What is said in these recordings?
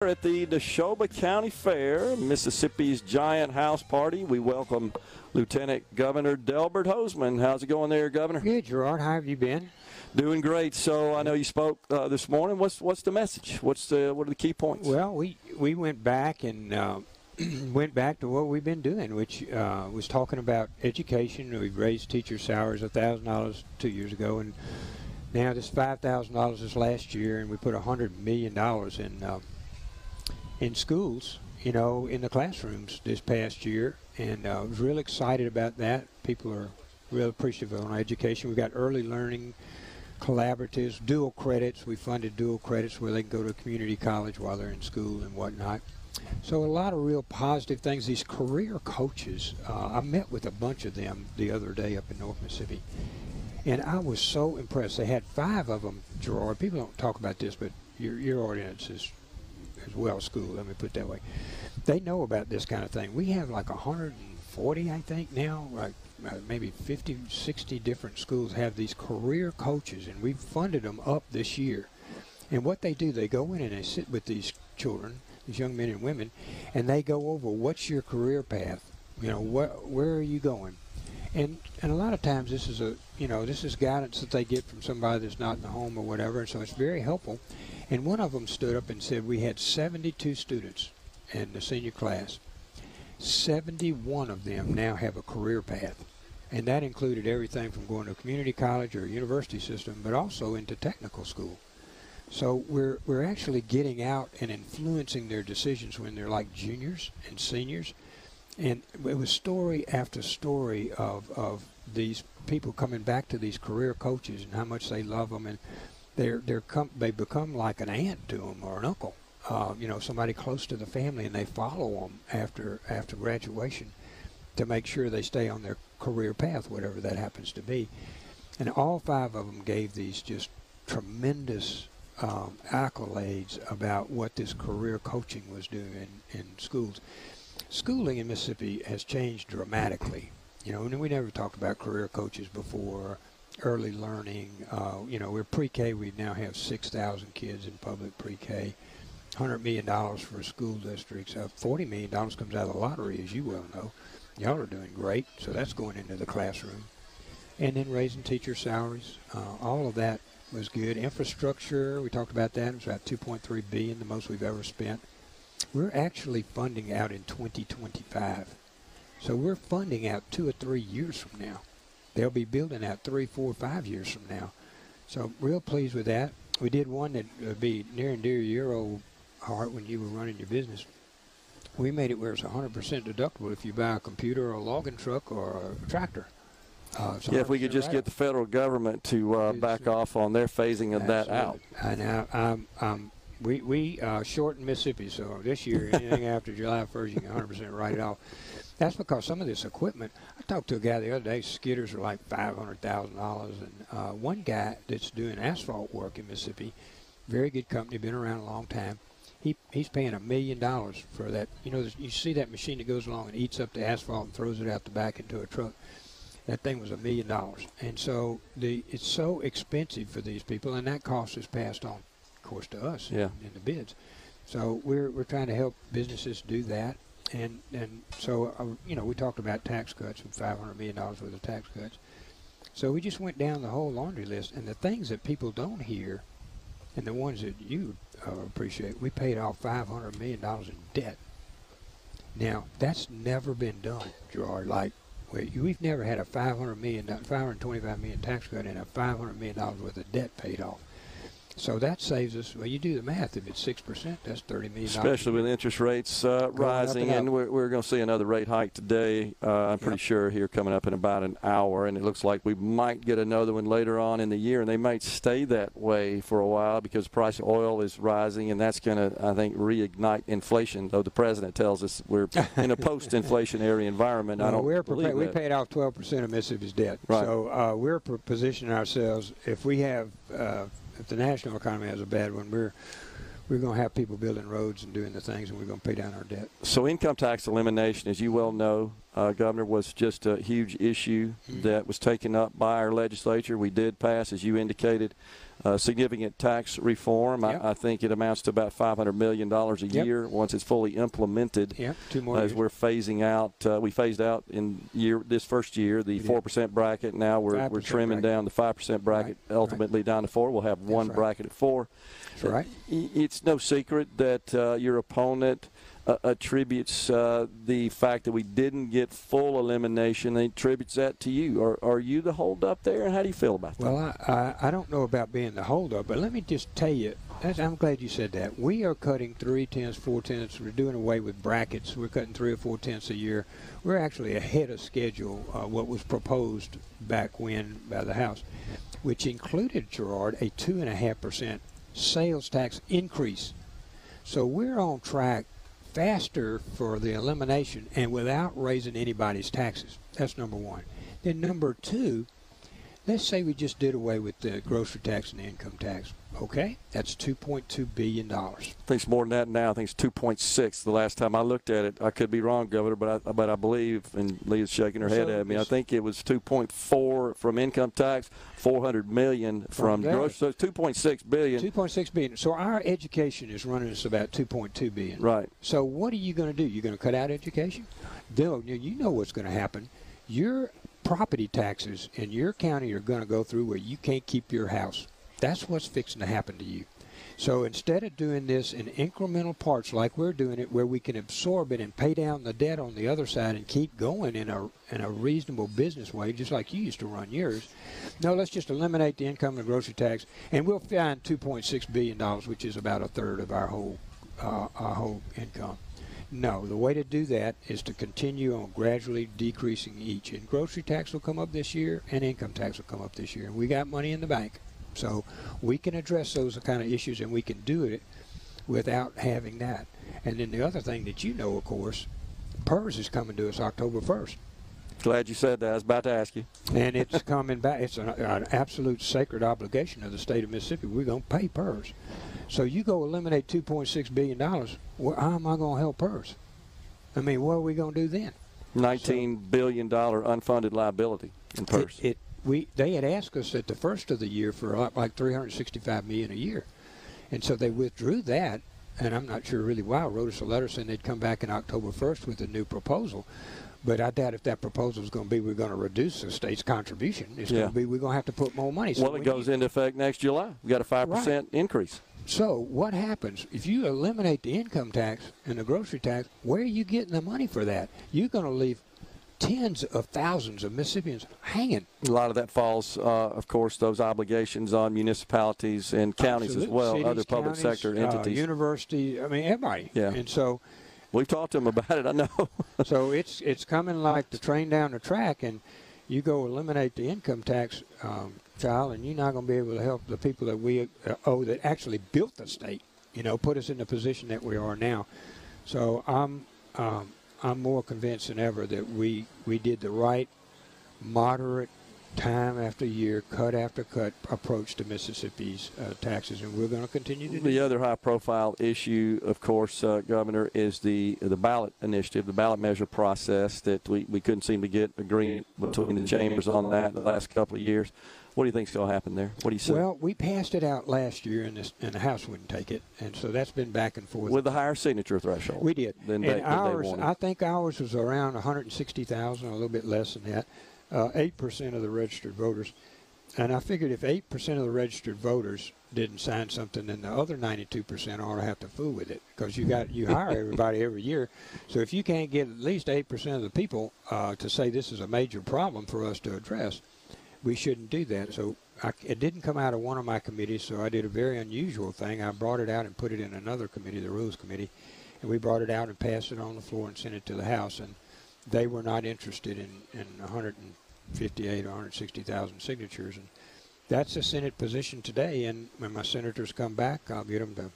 At the Neshoba County Fair, Mississippi's giant house party, we welcome Lieutenant Governor Delbert Hosemann. How's it going there, Governor? Good, Gerard. How have you been? Doing great. So I know you spoke this morning. What's the message? What are the key points? Well, we went back and went back to what we've been doing, which was talking about education. We've raised teacher salaries $1,000 2 years ago, and now this $5,000 this last year, and we put $100 million in schools, you know, in the classrooms this past year, and I was real excited about that. People are real appreciative of our education. We've got early learning collaboratives, dual credits. We funded dual credits where they can go to community college while they're in school and whatnot. So a lot of real positive things. These career coaches, I met with a bunch of them the other day up in North Mississippi, and I was so impressed. They had 5 of them, Gerard. People don't talk about this, but your audience is well schooled, let me put it that way. They know about this kind of thing. We have like 140, I think, now, like maybe 50, 60 different schools have these career coaches, and we've funded them up this year. And what they do, they go in and they sit with these children, these young men and women, and they go over what's your career path, you know, where are you going? And a lot of times this is guidance that they get from somebody that's not in the home or whatever, and so it's very helpful. And one of them stood up and said, we had 72 students in the senior class. 71 of them now have a career path. And that included everything from going to a community college or a university system, but also into technical school. So we're actually getting out and influencing their decisions when they're like juniors and seniors. And it was story after story of these people coming back to these career coaches and how much they love them, and they become like an aunt to them or an uncle, you know, somebody close to the family, and they follow them after graduation to make sure they stay on their career path, whatever that happens to be. And all 5 of them gave these just tremendous accolades about what this career coaching was doing in schools. Schooling in Mississippi has changed dramatically. You know, and we never talked about career coaches before. Early learning, you know, we're pre-K. We now have 6,000 kids in public pre-K. $100 million for school districts. $40 million comes out of the lottery, as you well know. Y'all are doing great, so that's going into the classroom. And then raising teacher salaries. All of that was good. Infrastructure, we talked about that. It was about $2.3 billion, the most we've ever spent. We're actually funding out in 2025. So we're funding out 2 or 3 years from now. They'll be building out 3, 4, 5 years from now. So real pleased with that. We did one that would be near and dear to your old heart when you were running your business. We made it where it's 100% deductible if you buy a computer or a logging truck or a tractor. Yeah, if we could just get the federal government to back off on their phasing of that out. We shortened Mississippi, so this year, anything after July 1st, you can 100% write it off. That's because some of this equipment, I talked to a guy the other day, skidders are like $500,000. And one guy that's doing asphalt work in Mississippi, very good company, been around a long time, he's paying $1 million for that. You know, you see that machine that goes along and eats up the asphalt and throws it out the back into a truck. That thing was $1 million. And so it's so expensive for these people, and that cost is passed on, of course, to us in the bids. So we're trying to help businesses do that. And so, you know, we talked about tax cuts and $500 million worth of tax cuts. So we just went down the whole laundry list. And the things that people don't hear and the ones that you appreciate, we paid off $500 million in debt. Now, that's never been done, Gerard. Like, we've never had a $525 million tax cut and a $500 million worth of debt paid off. So that saves us, well, you do the math, if it's 6%, that's $30 million. Especially with interest rates rising, and we're going to see another rate hike today, I'm pretty sure, here coming up in about an hour, and it looks like we might get another one later on in the year, and they might stay that way for a while because the price of oil is rising, and that's going to, I think, reignite inflation, though the president tells us we're in a post-inflationary environment. Well, we paid off 12% of Mississippi's debt. Right. So we're positioning ourselves, if the national economy has a bad one, we're going to have people building roads and doing the things, and we're going to pay down our debt. So income tax elimination, as you well know, Governor, was just a huge issue that was taken up by our legislature. We did pass, as you indicated, significant tax reform. Yep. I think it amounts to about $500 million a year once it's fully implemented. Yeah, 2 more as years. we're phasing out. We phased out in this first year the 4% bracket. Now we're trimming down the 5% bracket, ultimately down to 4. We'll have one bracket at 4. That's right. It's no secret that your opponent attributes the fact that we didn't get full elimination. They attributes that to you. Are you the holdup there, and how do you feel about that? Well, I don't know about being the holdup, but let me just tell you, I'm glad you said that. We are cutting 3/10, 4/10. We're doing away with brackets. We're cutting 3 or 4/10 a year. We're actually ahead of schedule, what was proposed back when by the House, which included, Gerard, a 2.5% sales tax increase. So we're on track faster for the elimination and without raising anybody's taxes. That's number one. Then number two, let's say we just did away with the grocery tax and the income tax. Okay, that's $2.2 billion. I think it's more than that now. I think it's 2.6 the last time I looked at it. I could be wrong, Governor, but I believe, and Leah's shaking her head at me, I think it was 2.4 from income tax, $400 million from grocery. So it's $2.6 billion. $2.6 billion. So our education is running us about $2.2 billion. Right. So what are you going to do? You're going to cut out education? Dylan, you know what's going to happen. Your property taxes in your county are going to go through where you can't keep your house. That's what's fixing to happen to you. So instead of doing this in incremental parts like we're doing it, where we can absorb it and pay down the debt on the other side and keep going in a reasonable business way, just like you used to run yours, no, let's just eliminate the income and the grocery tax, and we'll find $2.6 billion, which is about a third of our whole income. No, the way to do that is to continue on gradually decreasing each. And grocery tax will come up this year, and income tax will come up this year. And we got money in the bank. So we can address those kind of issues, and we can do it without having that. And then the other thing that you know, of course, PERS is coming to us October 1st. Glad you said that. I was about to ask you. And it's coming back. It's an absolute sacred obligation of the state of Mississippi. We're going to pay PERS. So you go eliminate $2.6 billion, well, how am I going to help PERS? I mean, what are we going to do then? $19 billion unfunded liability in PERS. They had asked us at the first of the year for like $365 million a year, and so they withdrew that. And I'm not sure really why. Wrote us a letter saying they'd come back in October 1st with a new proposal. But I doubt if that proposal is going to be we're going to reduce the state's contribution. It's going to be we're going to have to put more money. So it goes into effect next July. We got a 5% increase. So what happens if you eliminate the income tax and the grocery tax? Where are you getting the money for that? You're going to leave tens of thousands of Mississippians hanging. A lot of that falls, of course, those obligations on municipalities and counties as well, cities, other public sector entities. University, I mean, everybody. Yeah. And so we've talked to them about it, I know. So it's coming like the train down the track, and you go eliminate the income tax, child, and you're not going to be able to help the people that we owe that actually built the state, put us in the position that we are now. So I'm more convinced than ever that we did the right, moderate, time after year, cut after cut approach to Mississippi's taxes, and we're going to continue to do The other high-profile issue, of course, Governor, is the ballot initiative, the ballot measure process that we couldn't seem to get agreement between the chambers on that in the last couple of years. What do you think is going to happen there? What do you say? Well, we passed it out last year, and the House wouldn't take it, and so that's been back and forth. With the higher signature threshold. We did. Than and ours, I think ours was around 160,000, a little bit less than that, 8% of the registered voters. And I figured if 8% of the registered voters didn't sign something, then the other 92% ought to have to fool with it, because you hire everybody every year. So if you can't get at least 8% of the people to say this is a major problem for us to address, we shouldn't do that. So it didn't come out of one of my committees, so I did a very unusual thing. I brought it out and put it in another committee, the Rules Committee, and we brought it out and passed it on the floor and sent it to the House, and they were not interested in 158 or 160,000 signatures. And that's the Senate position today, and when my senators come back, I'll get them to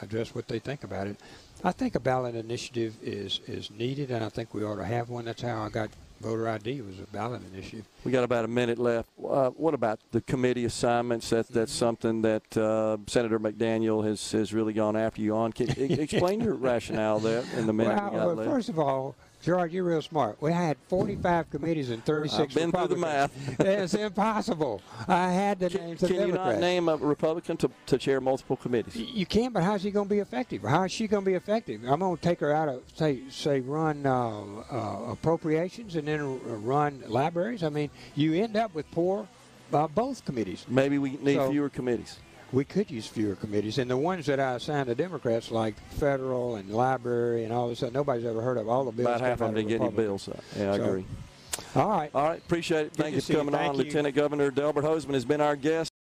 address what they think about it. I think a ballot initiative is needed, and I think we ought to have one. That's how I got voter ID, was a ballot initiative. We got about a minute left. What about the committee assignments? That's something that Senator McDaniel has really gone after you on. Can explain your rationale there in the minute we got left. First of all, Gerard, you're real smart. We had 45 committees and 36 I've been through the Republicans. math. It's impossible. I had the names of Can you Democrats. not name a Republican to chair multiple committees? You can, but how's he going to be effective? How is she going to be effective? I'm going to take her out of, say run appropriations and then run libraries. I mean, you end up with poor both committees. Maybe we need fewer committees. We could use fewer committees. And the ones that I assigned to Democrats, like federal and library and all this stuff, nobody's ever heard of. All the bills. About half of them didn't get any bills. Yeah, I agree. All right. All right. Appreciate it. Thank you for coming on. Thank you. Lieutenant Governor Delbert Hosemann has been our guest.